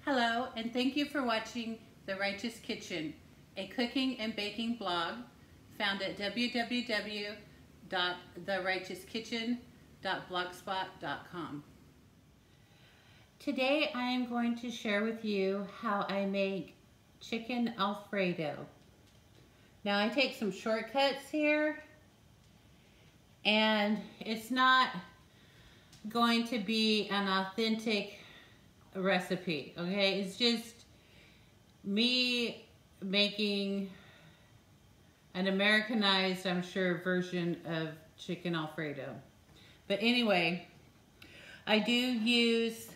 Hello, and thank you for watching The Righteous Kitchen, a cooking and baking blog found at www.therighteouskitchen.blogspot.com. Today I am going to share with you how I make chicken Alfredo. Now I take some shortcuts here, and it's not going to be an authentic recipe, okay? It's just me making an Americanized, I'm sure, version of chicken Alfredo. But anyway, I do use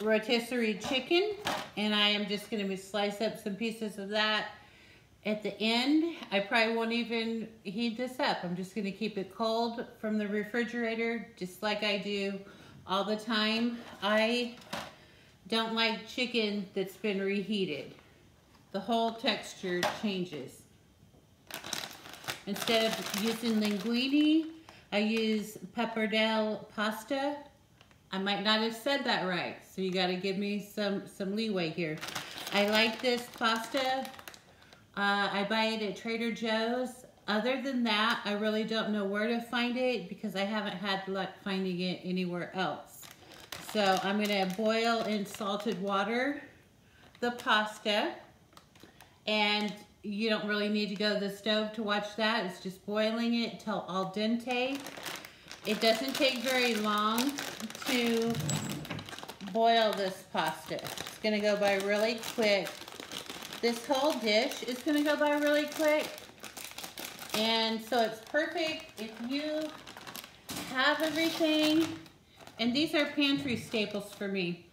rotisserie chicken, and I am just going to slice up some pieces of that. At the end, I probably won't even heat this up. I'm just going to keep it cold from the refrigerator, just like I do all the time. I don't like chicken that's been reheated. The whole texture changes. Instead of using linguine, I use Pappardelle pasta. I might not have said that right, so you got to give me some leeway here. I like this pasta. I buy it at Trader Joe's. Other than that, I really don't know where to find it because I haven't had luck finding it anywhere else. So I'm going to boil in salted water the pasta, and you don't really need to go to the stove to watch that. It's just boiling it till al dente. It doesn't take very long to boil this pasta. It's going to go by really quick. This whole dish is going to go by really quick. And so it's perfect if you have everything. And these are pantry staples for me.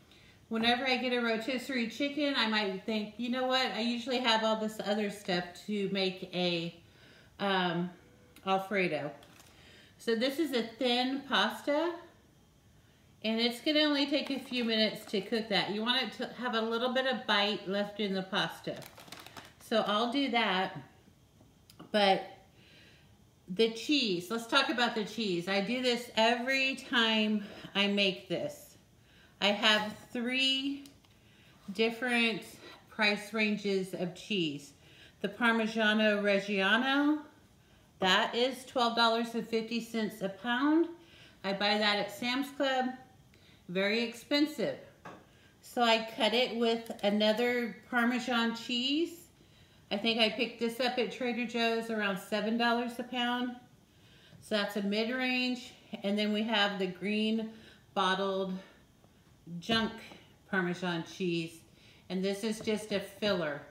Whenever I get a rotisserie chicken, I might think, you know what? I usually have all this other stuff to make a Alfredo. So this is a thin pasta, and it's going to only take a few minutes to cook that. You want it to have a little bit of bite left in the pasta. So I'll do that. But the cheese, let's talk about the cheese. I do this every time I make this. I have 3 different price ranges of cheese. The Parmigiano Reggiano, that is $12.50 a pound. I buy that at Sam's Club. Very expensive. So I cut it with another Parmesan cheese. I think I picked this up at Trader Joe's around $7 a pound. So that's a mid-range. And then we have the green bottled junk Parmesan cheese. And this is just a filler.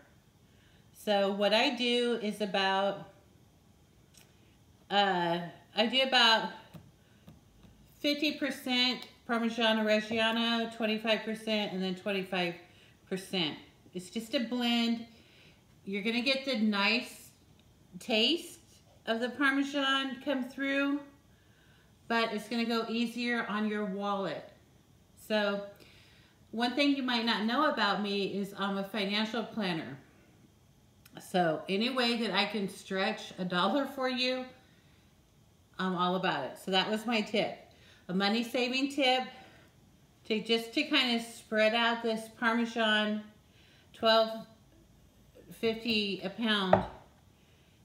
So what I do is about, I do about 50% Parmigiano Reggiano, 25%, and then 25%. It's just a blend. You're gonna get the nice taste of the Parmesan come through, but it's gonna go easier on your wallet. So one thing you might not know about me is I'm a financial planner. So any way that I can stretch $1 for you, I'm all about it. So that was my tip. A money saving tip to just to kind of spread out this Parmesan, $12.50 a pound.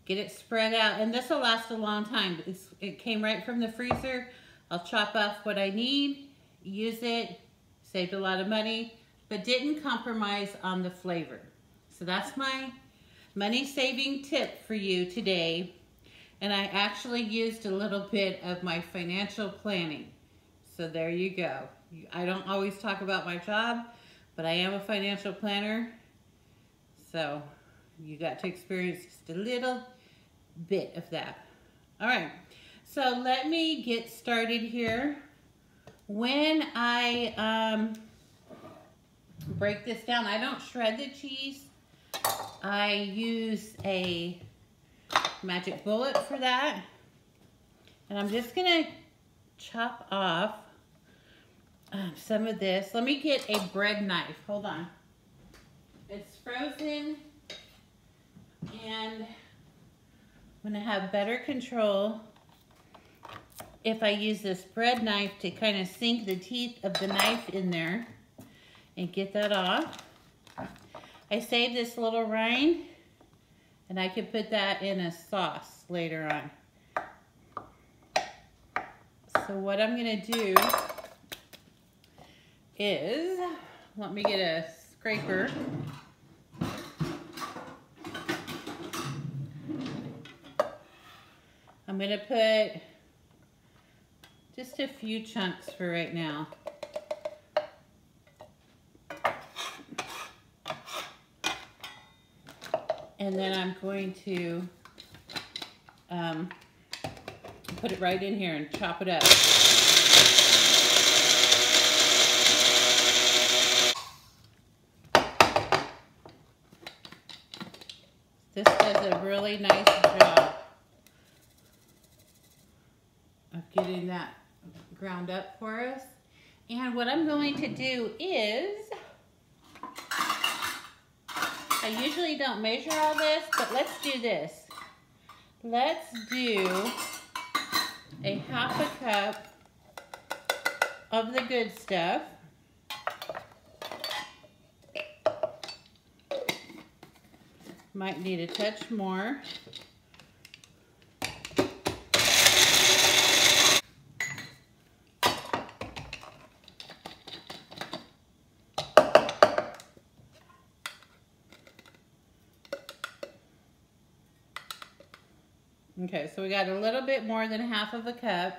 Get it spread out, and this will last a long time. It came right from the freezer. I'll chop off what I need, use it, saved a lot of money, but didn't compromise on the flavor. So that's my money saving tip for you today. And I actually used a little bit of my financial planning. So there you go. I don't always talk about my job, but I am a financial planner. So you got to experience just a little bit of that. All right, so let me get started here. When I break this down, I don't shred the cheese. I use a magic bullet for that. And I'm just gonna chop off some of this. Let me get a bread knife. Hold on. It's frozen, and I'm gonna have better control if I use this bread knife to kind of sink the teeth of the knife in there. and get that off. I saved this little rind, and I can put that in a sauce later on. So what I'm gonna do is, let me get a scraper. I'm gonna put just a few chunks for right now. And then I'm going to put it right in here and chop it up. This does a really nice job of getting that ground up for us. And what I'm going to do is, I usually don't measure all this, but let's do this. Let's do a half a cup of the good stuff. Might need a touch more. Okay, so we got a little bit more than half of a cup.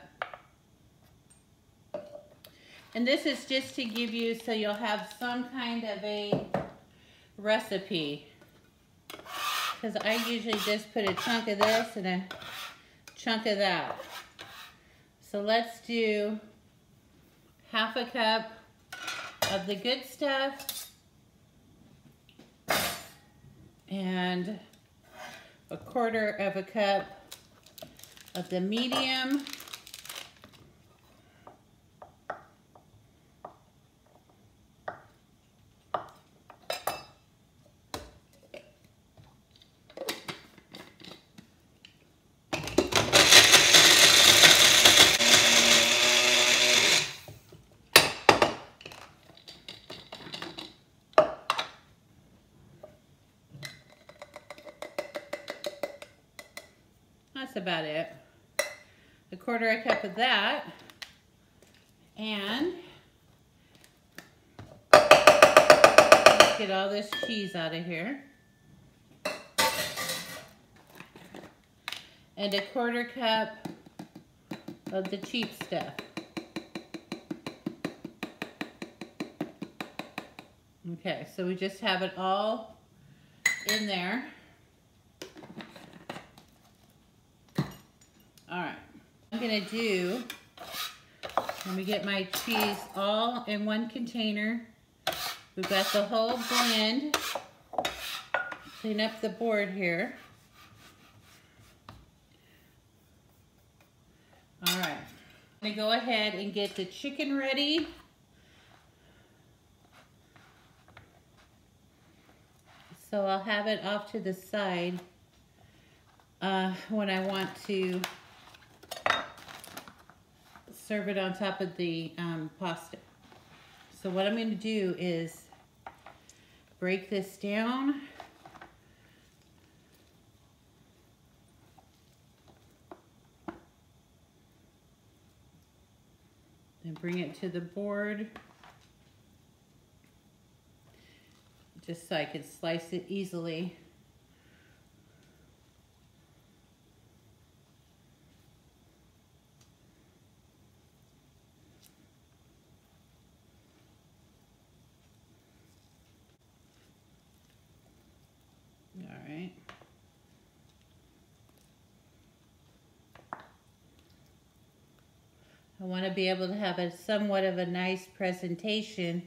And this is just to give you, so you'll have some kind of a recipe. Because I usually just put a chunk of this and a chunk of that. So let's do half a cup of the good stuff and a quarter of a cup of the medium. That's about it. A quarter a cup of that. And let's get all this cheese out of here. And a quarter cup of the cheap stuff. Okay, so we just have it all in there. All right, I'm gonna do, let me get my cheese all in one container. We've got the whole blend. Clean up the board here. All right, I'm gonna go ahead and get the chicken ready. So I'll have it off to the side when I want to serve it on top of the pasta. So what I'm going to do is break this down. And bring it to the board. Just so I can slice it easily. All right. I want to be able to have a somewhat of a nice presentation,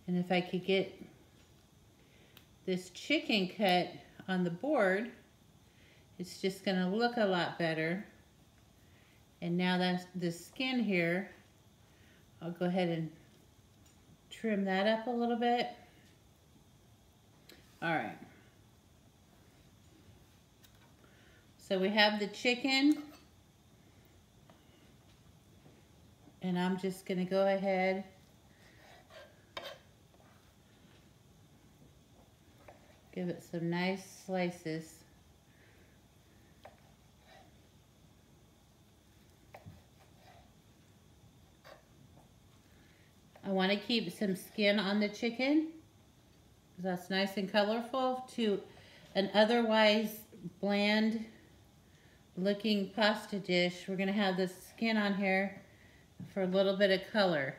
and if I could get this chicken cut on the board, it's just going to look a lot better. And now that's the skin here, I'll go ahead and trim that up a little bit. All right. So we have the chicken, and I'm just going to go ahead Give it some nice slices. I want to keep some skin on the chicken, because that's nice and colorful to an otherwise bland looking pasta dish. We're going to have the skin on here for a little bit of color.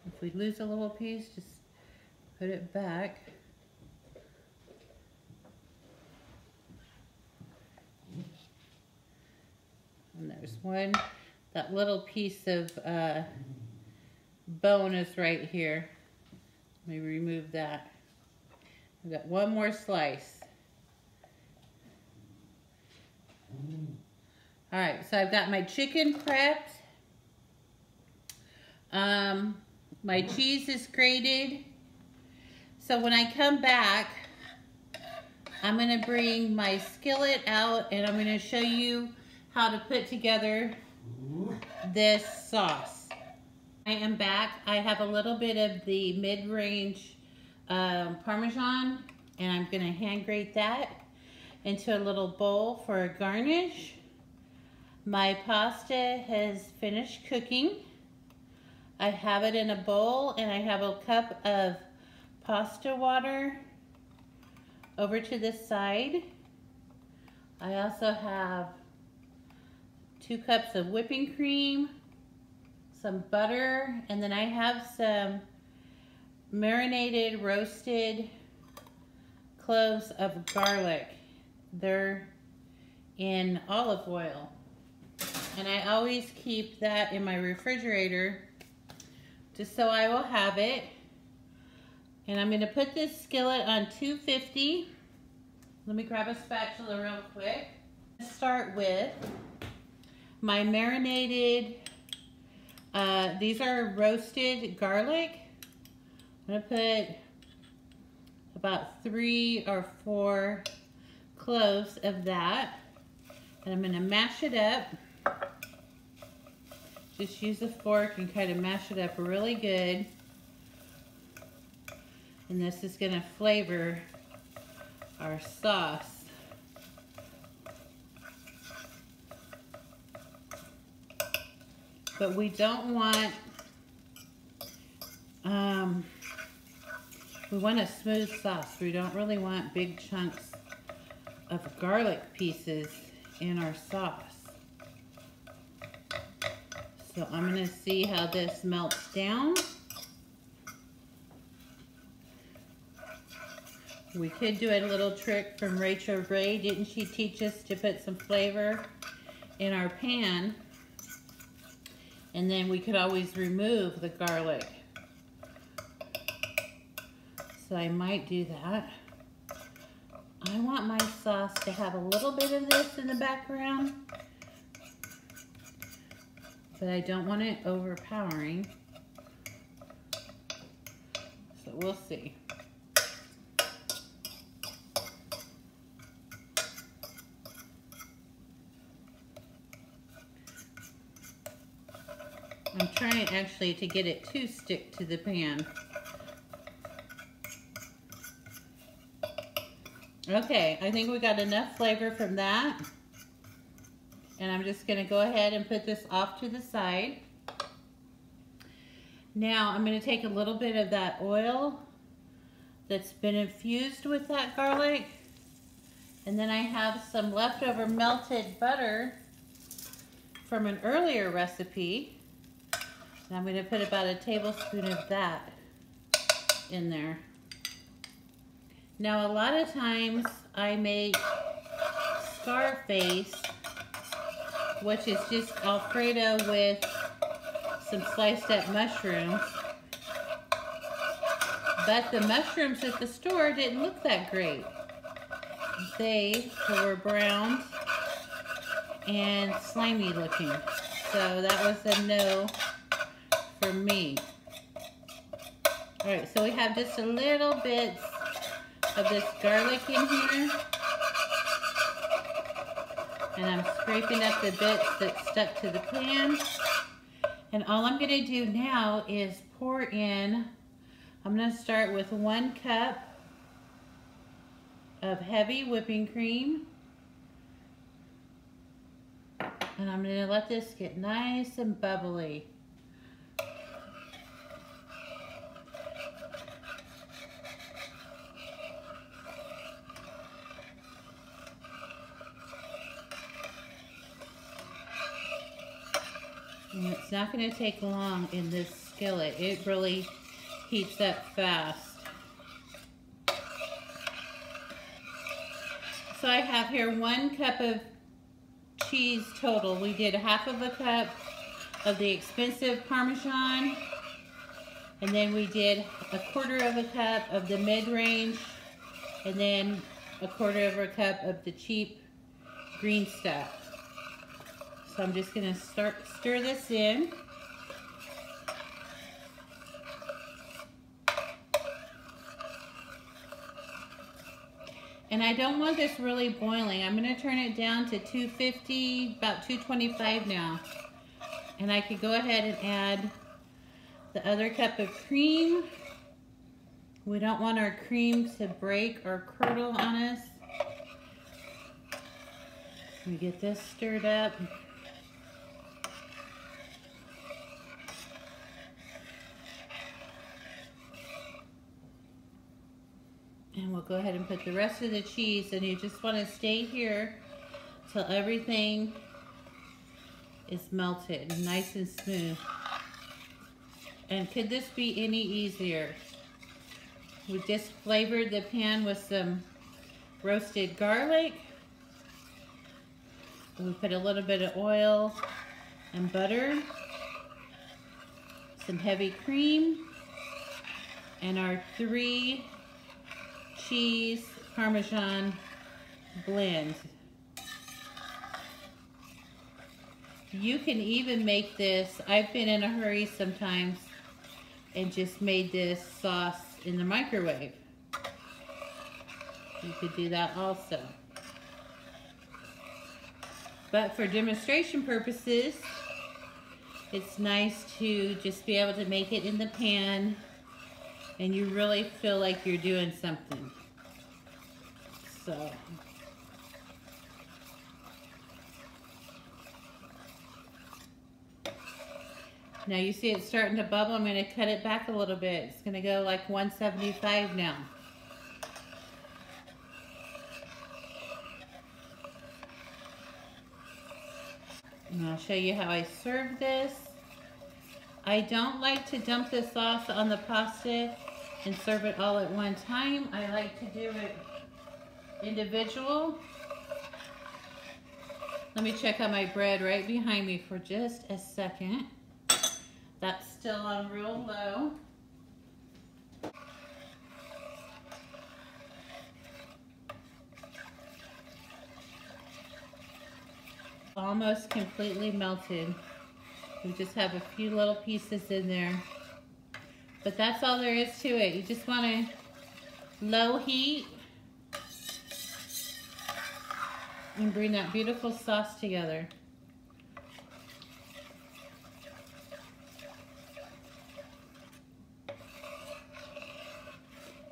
If we lose a little piece, just put it back. And there's one, that little piece of bone is right here. Let me remove that. I've got one more slice. All right, so I've got my chicken prepped. My cheese is grated. So when I come back, I'm gonna bring my skillet out and I'm gonna show you how to put together this sauce. I am back. I have a little bit of the mid-range Parmesan, and I'm gonna hand grate that into a little bowl for a garnish. My pasta has finished cooking. I have it in a bowl, and I have a cup of pasta water over to this side. I also have 2 cups of whipping cream, some butter, and then I have some marinated roasted cloves of garlic. They're in olive oil. And I always keep that in my refrigerator just so I will have it. And I'm gonna put this skillet on 250. Let me grab a spatula real quick. Start with my marinated, these are roasted garlic. I'm gonna put about 3 or 4 cloves of that. And I'm gonna mash it up. Just use a fork and kind of mash it up really good. And this is gonna flavor our sauce. But we don't want, we want a smooth sauce. We don't really want big chunks of garlic pieces in our sauce. So I'm gonna see how this melts down. We could do a little trick from Rachel Ray. Didn't she teach us to put some flavor in our pan? And then we could always remove the garlic. So I might do that. I want my sauce to have a little bit of this in the background, but I don't want it overpowering. So we'll see. I'm trying actually to get it to stick to the pan. Okay, I think we got enough flavor from that. And I'm just gonna go ahead and put this off to the side. Now I'm gonna take a little bit of that oil that's been infused with that garlic. And then I have some leftover melted butter from an earlier recipe. And I'm going to put about a tablespoon of that in there. Now a lot of times I make Scarface, which is just Alfredo with some sliced up mushrooms. But the mushrooms at the store didn't look that great. They were brown and slimy looking. So that was a no for me. Alright, so we have just a little bit of this garlic in here. And I'm scraping up the bits that stuck to the pan. And all I'm gonna do now is pour in, I'm gonna start with 1 cup of heavy whipping cream. And I'm gonna let this get nice and bubbly. And it's not going to take long in this skillet. It really heats up fast. So I have here 1 cup of cheese total. We did 1/2 cup of the expensive Parmesan. And then we did 1/4 cup of the mid-range. And then 1/4 cup of the cheap green stuff. So I'm just going to stir this in. And I don't want this really boiling. I'm going to turn it down to 250, about 225 now. And I could go ahead and add the other cup of cream. We don't want our cream to break or curdle on us. We get this stirred up. And we'll go ahead and put the rest of the cheese, and you just want to stay here till everything is melted, nice and smooth. And could this be any easier? We just flavored the pan with some roasted garlic. We put a little bit of oil and butter, some heavy cream, and our 3 cheese Parmesan blend. You can even make this, I've been in a hurry sometimes and just made this sauce in the microwave. You could do that also. But for demonstration purposes, it's nice to just be able to make it in the pan and you really feel like you're doing something. So, now you see it's starting to bubble. I'm going to cut it back a little bit. It's going to go like 175 now. And I'll show you how I serve this. I don't like to dump the sauce on the pasta and serve it all at one time. I like to do it individual. Let me check on my bread right behind me for just a second. That's still on real low. Almost completely melted. We just have a few little pieces in there. But that's all there is to it. You just want to low heat and bring that beautiful sauce together.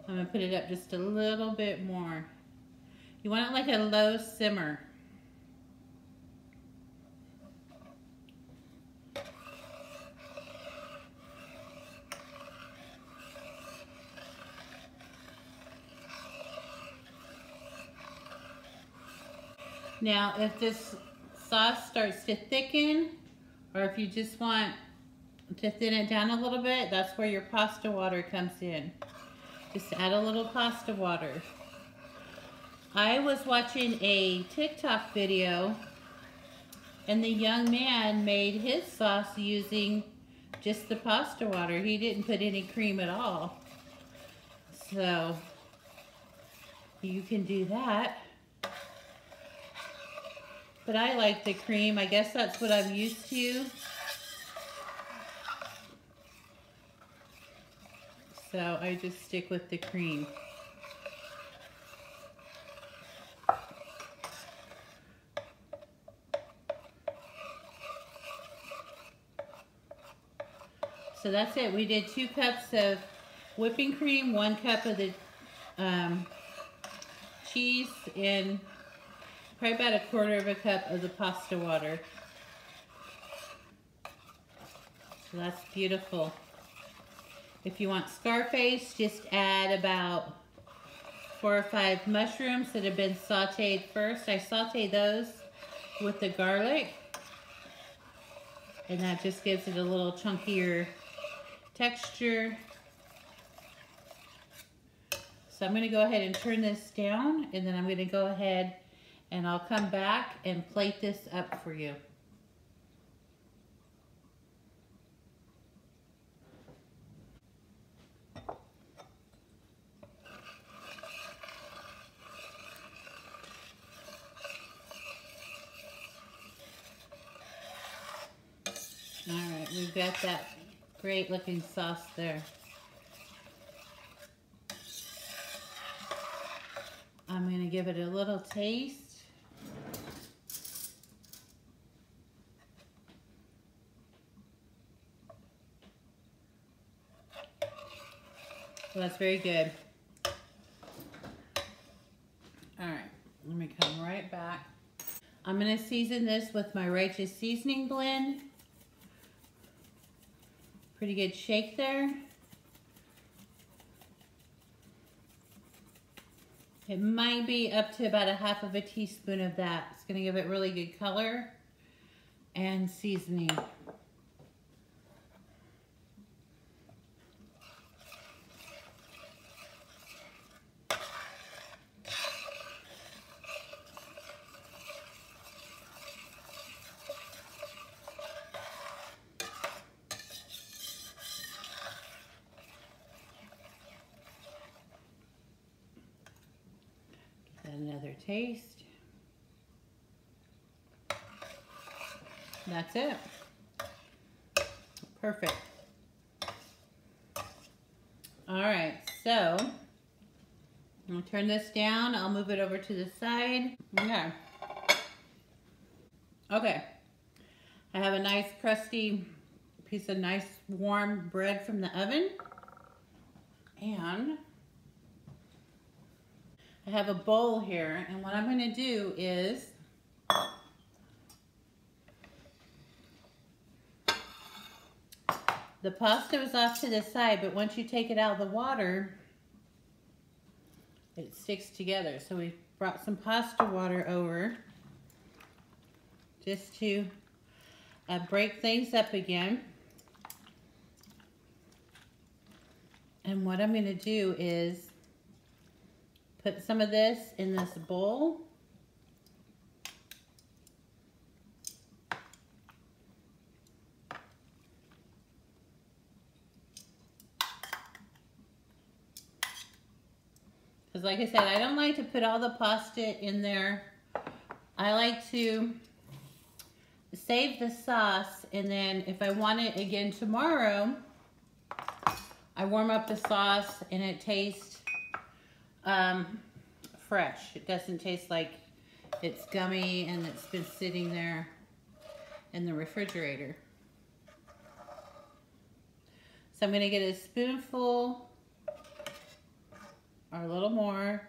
I'm going to put it up just a little bit more. You want it like a low simmer. Now, if this sauce starts to thicken, or if you just want to thin it down a little bit, that's where your pasta water comes in. Just add a little pasta water. I was watching a TikTok video, and the young man made his sauce using just the pasta water. He didn't put any cream at all. So, you can do that. But I like the cream. I guess that's what I'm used to. So I just stick with the cream. So that's it. We did 2 cups of whipping cream, 1 cup of the cheese, and probably about 1/4 cup of the pasta water. So that's beautiful. If you want Scarface, just add about 4 or 5 mushrooms that have been sauteed first. I saute those with the garlic, and that just gives it a little chunkier texture. So I'm going to go ahead and turn this down, and then I'm going to go ahead and I'll come back and plate this up for you. All right, we've got that great looking sauce there. I'm going to give it a little taste. Well, that's very good. All right, let me come right back. I'm going to season this with my Righteous Seasoning blend. Pretty good shake there. It might be up to about 1/2 teaspoon of that. It's going to give it really good color and seasoning. Another taste. That's it. Perfect. All right, so I'm gonna turn this down. I'll move it over to the side. Okay. Okay. I have a nice crusty piece of nice warm bread from the oven. And I have a bowl here, and what I'm going to do is the pasta is off to the side, but once you take it out of the water, it sticks together. So we brought some pasta water over just to break things up again. And what I'm going to do is put some of this in this bowl. Because like I said, I don't like to put all the pasta in there. I like to save the sauce, and then if I want it again tomorrow, I warm up the sauce and it tastes fresh. It doesn't taste like it's gummy and it's been sitting there in the refrigerator. So I'm going to get a spoonful or a little more,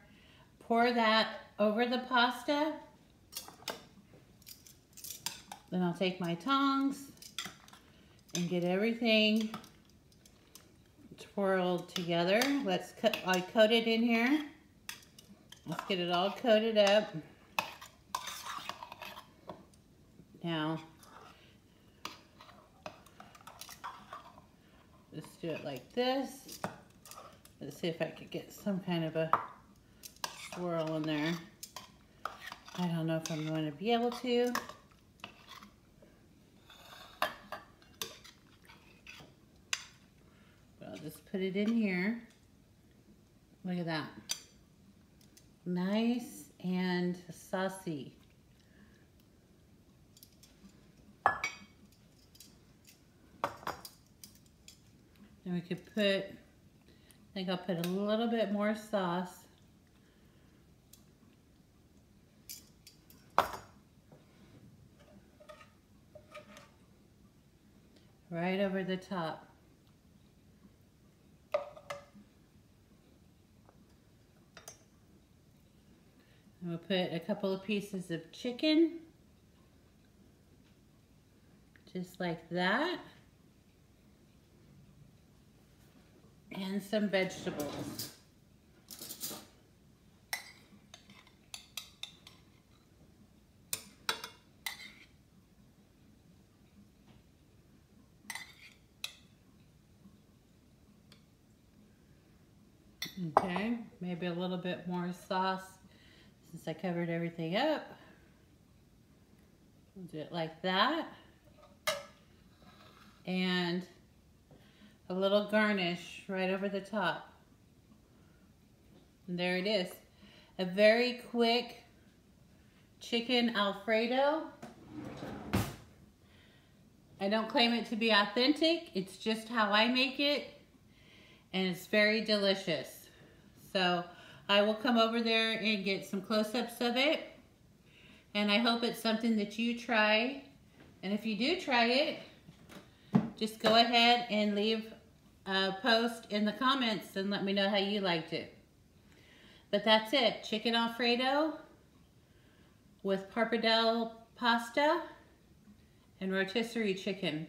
pour that over the pasta. Then I'll take my tongs and get everything twirled together. I coat it in here. Let's get it all coated up. Now, let's do it like this. Let's see if I could get some kind of a swirl in there. I don't know if I'm going to be able to. But I'll just put it in here. Look at that. Nice and saucy. And we could put, I think I'll put a little bit more sauce. Right over the top. We'll put a couple of pieces of chicken, just like that, and some vegetables. Okay, maybe a little bit more sauce since I covered everything up. We'll do it like that. And a little garnish right over the top. And there it is. A very quick chicken Alfredo. I don't claim it to be authentic. It's just how I make it. And it's very delicious. So I will come over there and get some close-ups of it. And I hope it's something that you try. And if you do try it, just go ahead and leave a post in the comments and let me know how you liked it. But that's it. Chicken Alfredo with pappardelle pasta and rotisserie chicken.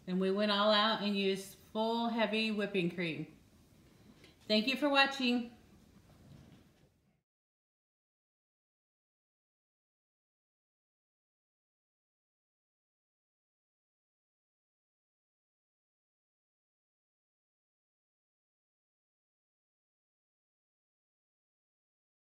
And we went all out and used full heavy whipping cream. Thank you for watching.